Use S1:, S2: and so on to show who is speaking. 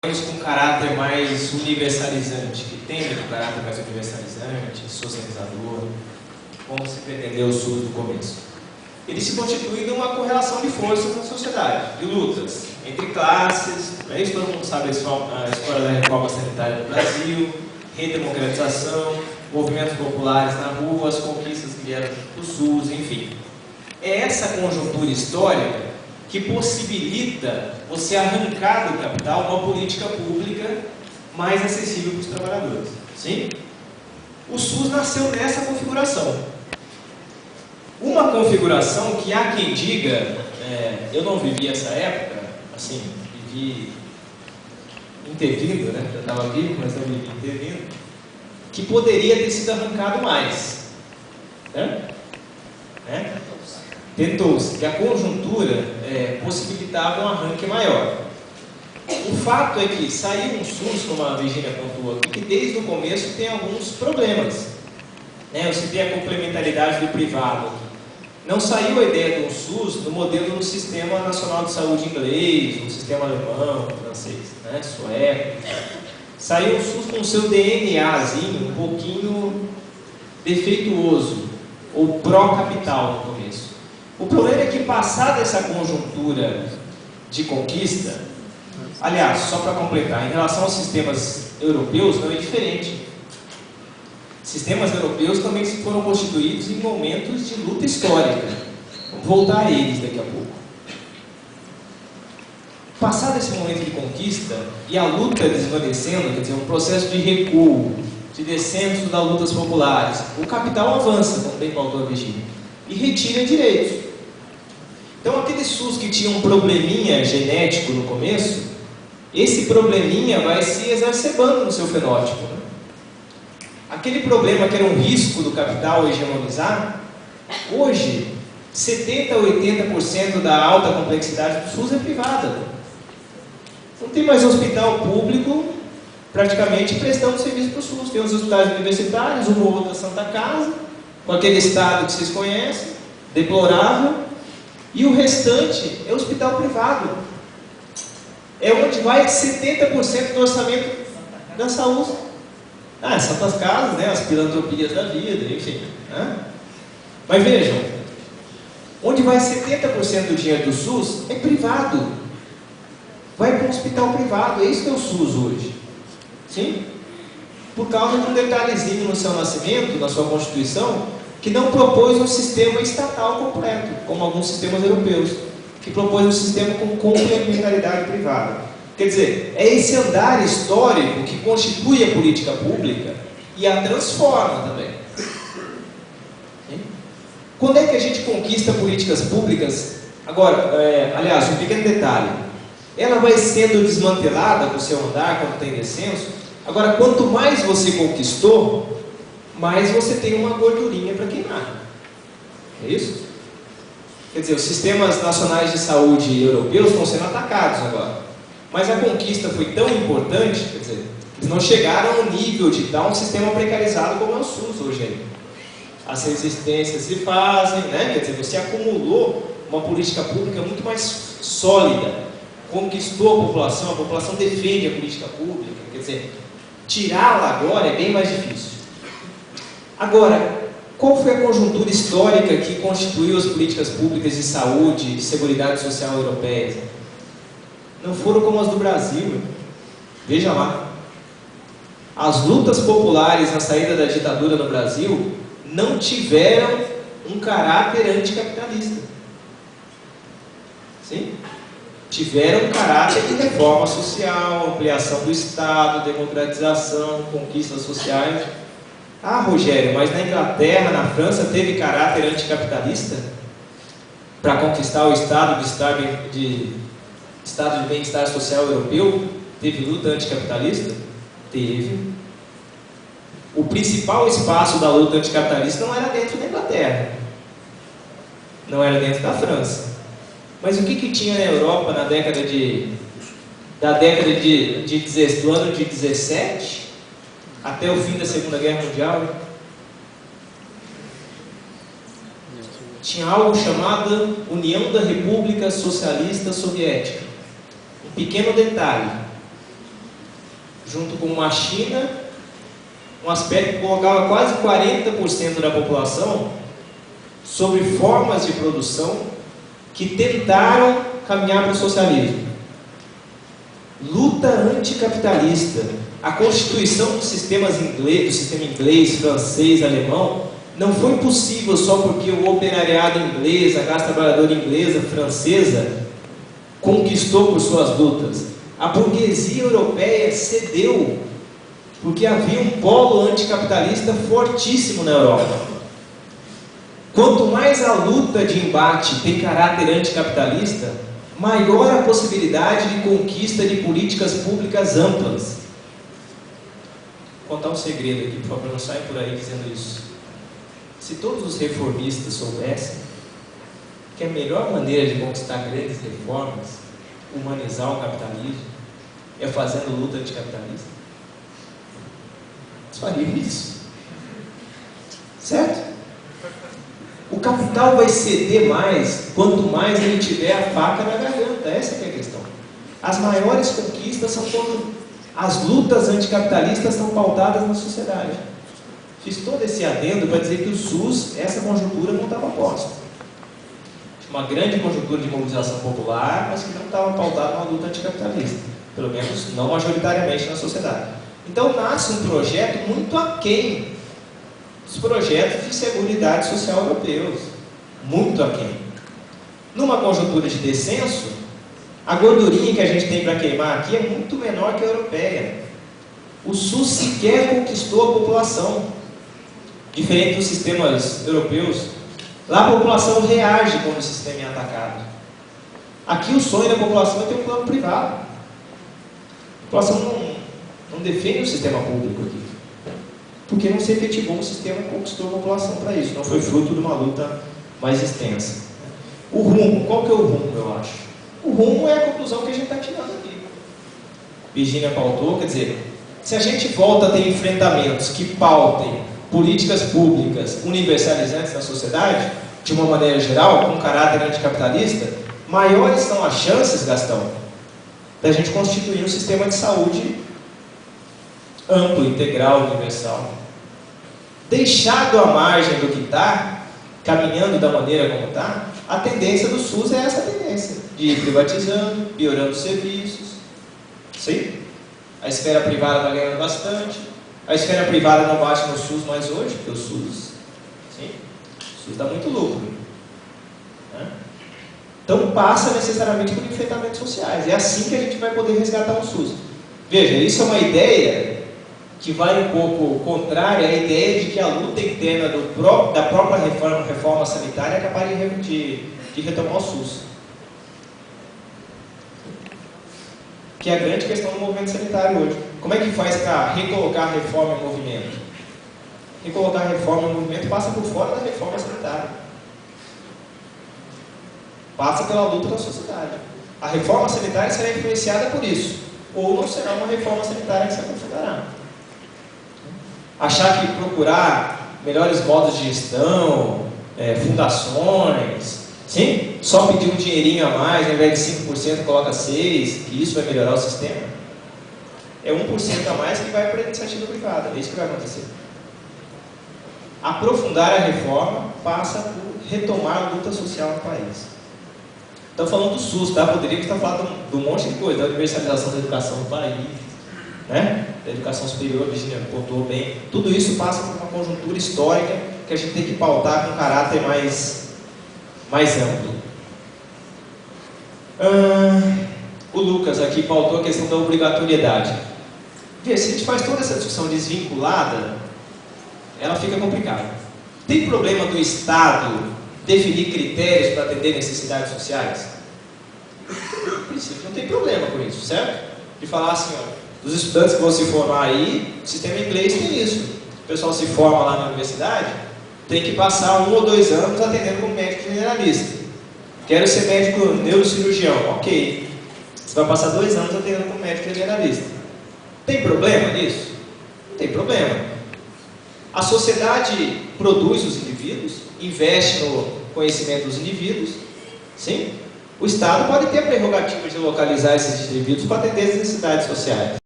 S1: com caráter mais universalizante, que tende com caráter mais universalizante, socializador, como se pretendeu o SUS no começo. Ele se constitui numa correlação de forças na sociedade, de lutas entre classes, isso todo mundo sabe a história da reforma sanitária no Brasil, redemocratização, movimentos populares na rua, as conquistas que vieram do SUS, enfim. É essa conjuntura histórica que possibilita você arrancar do capital uma política pública mais acessível para os trabalhadores. Sim? O SUS nasceu nessa configuração. Uma configuração que há quem diga, eu não vivi essa época, assim, vivi intervindo, né? Eu estava vivo, mas não vivi intervindo, que poderia ter sido arrancado mais. Tentou-se, que a conjuntura possibilitava um arranque maior. O fato é que saiu um SUS, como a Virginia pontuou aqui, que desde o começo tem alguns problemas. Eu citei a complementaridade do privado. Não saiu a ideia do SUS no modelo do Sistema Nacional de Saúde inglês, do sistema alemão, francês, sueco. Saiu o SUS com o seu DNAzinho um pouquinho defeituoso, ou pró-capital no começo. O problema é que, passada essa conjuntura de conquista, aliás, só para completar, em relação aos sistemas europeus, não é diferente. Sistemas europeus também foram constituídos em momentos de luta histórica. Vamos voltar a eles daqui a pouco. Passado esse momento de conquista e a luta desvanecendo, quer dizer, um processo de recuo, de descenso das lutas populares, o capital avança, como bem pautou a Virginia, e retira direitos. Então, aquele SUS que tinha um probleminha genético no começo, esse probleminha vai se exacerbando no seu fenótipo. Aquele problema que era um risco do capital hegemonizar, hoje, 70% a 80% da alta complexidade do SUS é privada. Não tem mais hospital público praticamente prestando serviço para o SUS. Tem os hospitais universitários, uma ou outra Santa Casa, com aquele estado que vocês conhecem, deplorável, e o restante é hospital privado. É onde vai 70% do orçamento da saúde. Santas Casas, as filantropias da vida, enfim. Mas vejam, onde vai 70% do dinheiro do SUS é privado. Vai para um hospital privado, é isso que é o SUS hoje. Sim? Por causa de um detalhezinho no seu nascimento, na sua Constituição, que não propôs um sistema estatal completo, como alguns sistemas europeus, que propôs um sistema com complementaridade privada. Quer dizer, é esse andar histórico que constitui a política pública e a transforma também. Quando é que a gente conquista políticas públicas? Agora, aliás, um pequeno detalhe. Ela vai sendo desmantelada com o seu andar quando tem descenso. Agora, quanto mais você conquistou, mais você tem uma gordurinha para queimar. É isso? Quer dizer, os sistemas nacionais de saúde europeus estão sendo atacados agora. Mas a conquista foi tão importante, quer dizer, eles não chegaram ao nível de dar um sistema precarizado como é o SUS hoje ainda. As resistências se fazem, quer dizer, você acumulou uma política pública muito mais sólida, conquistou a população defende a política pública, quer dizer, tirá-la agora é bem mais difícil. Agora, qual foi a conjuntura histórica que constituiu as políticas públicas de saúde e seguridade social europeias? Não foram como as do Brasil. Veja lá. As lutas populares na saída da ditadura no Brasil não tiveram um caráter anticapitalista. Sim? Tiveram um caráter de reforma social, ampliação do Estado, democratização, conquistas sociais. Rogério, mas na Inglaterra, na França, teve caráter anticapitalista? Para conquistar o Estado de bem-estar social europeu? Teve luta anticapitalista? Teve. O principal espaço da luta anticapitalista não era dentro da Inglaterra. Não era dentro da França. Mas o que tinha na Europa na década do ano de 17 até o fim da Segunda Guerra Mundial? Tinha algo chamado União da República Socialista Soviética. Um pequeno detalhe: junto com uma China, um aspecto que colocava quase 40% da população sobre formas de produção que tentaram caminhar para o socialismo. Luta anticapitalista. A constituição dos sistemas inglês, do sistema inglês, francês, alemão, não foi possível só porque o operariado inglês, a classe trabalhadora inglesa, francesa, conquistou por suas lutas. A burguesia europeia cedeu porque havia um polo anticapitalista fortíssimo na Europa. Quanto mais a luta de embate tem caráter anticapitalista, maior a possibilidade de conquista de políticas públicas amplas. Vou contar um segredo aqui, por favor, não saia por aí dizendo isso. Se todos os reformistas soubessem que a melhor maneira de conquistar grandes reformas, humanizar o capitalismo, é fazendo luta anticapitalista, eles fariam isso. Certo? O capital vai ceder mais quanto mais ele tiver a faca na garganta. Essa é a questão. As maiores conquistas são quando as lutas anticapitalistas são pautadas na sociedade. Fiz todo esse adendo para dizer que o SUS, essa conjuntura não estava posta. Uma grande conjuntura de mobilização popular, mas que não estava pautada numa luta anticapitalista. Pelo menos não majoritariamente na sociedade. Então nasce um projeto muito aquém dos projetos de seguridade social europeus. Muito aquém. Numa conjuntura de descenso, a gordurinha que a gente tem para queimar aqui é muito menor que a europeia. O SUS sequer conquistou a população. Diferente dos sistemas europeus, lá a população reage quando o sistema é atacado. Aqui o sonho da população é ter um plano privado. A população não defende o sistema público aqui, porque não se efetivou um sistema que conquistou a população para isso. Não foi fruto de uma luta mais extensa. O rumo, qual que é o rumo, eu acho? O rumo é a conclusão que a gente está tirando aqui. Virginia pautou, quer dizer, se a gente volta a ter enfrentamentos que pautem políticas públicas universalizantes na sociedade, de uma maneira geral, com caráter anticapitalista, maiores são as chances, Gastão, da gente constituir um sistema de saúde amplo, integral, universal. Deixado à margem do que está, caminhando da maneira como está, a tendência do SUS é essa tendência, de ir privatizando, piorando os serviços. Sim? A esfera privada vai ganhando bastante. A esfera privada não bate no SUS mais hoje, porque o SUS dá muito lucro. Né? Então passa necessariamente por enfrentamentos sociais. É assim que a gente vai poder resgatar o SUS. Veja, isso é uma ideia que vai um pouco contrária à ideia de que a luta interna da própria reforma sanitária é capaz de retomar o SUS. Que é a grande questão do movimento sanitário hoje. Como é que faz para recolocar a reforma em movimento? Recolocar a reforma em movimento passa por fora da reforma sanitária. Passa pela luta da sociedade. A reforma sanitária será influenciada por isso. Ou não será uma reforma sanitária que se aprofundará. Achar que procurar melhores modos de gestão, fundações, sim? Só pedir um dinheirinho a mais, ao invés de 5%, coloca 6%, que isso vai melhorar o sistema. É 1% a mais que vai para a iniciativa privada. É isso que vai acontecer. Aprofundar a reforma passa por retomar a luta social no país. Estamos falando do SUS, tá? Poderíamos estar falando de um monte de coisa, da universalização da educação no país, né? Da educação superior, a Virginia pontuou bem. Tudo isso passa por uma conjuntura histórica que a gente tem que pautar com um caráter mais amplo. O Lucas aqui pautou a questão da obrigatoriedade. Veja, se a gente faz toda essa discussão desvinculada, ela fica complicada. Tem problema do Estado definir critérios para atender necessidades sociais? No princípio não tem problema com isso, certo? De falar assim, ó, dos estudantes que vão se formar aí, o sistema inglês tem isso. O pessoal se forma lá na universidade, tem que passar 1 ou 2 anos atendendo como médico generalista. Quero ser médico neurocirurgião, ok. Você vai passar 2 anos atendendo como médico generalista. Tem problema nisso? Não tem problema. A sociedade produz os indivíduos, investe no conhecimento dos indivíduos, sim? O Estado pode ter a prerrogativa de localizar esses indivíduos para atender as necessidades sociais.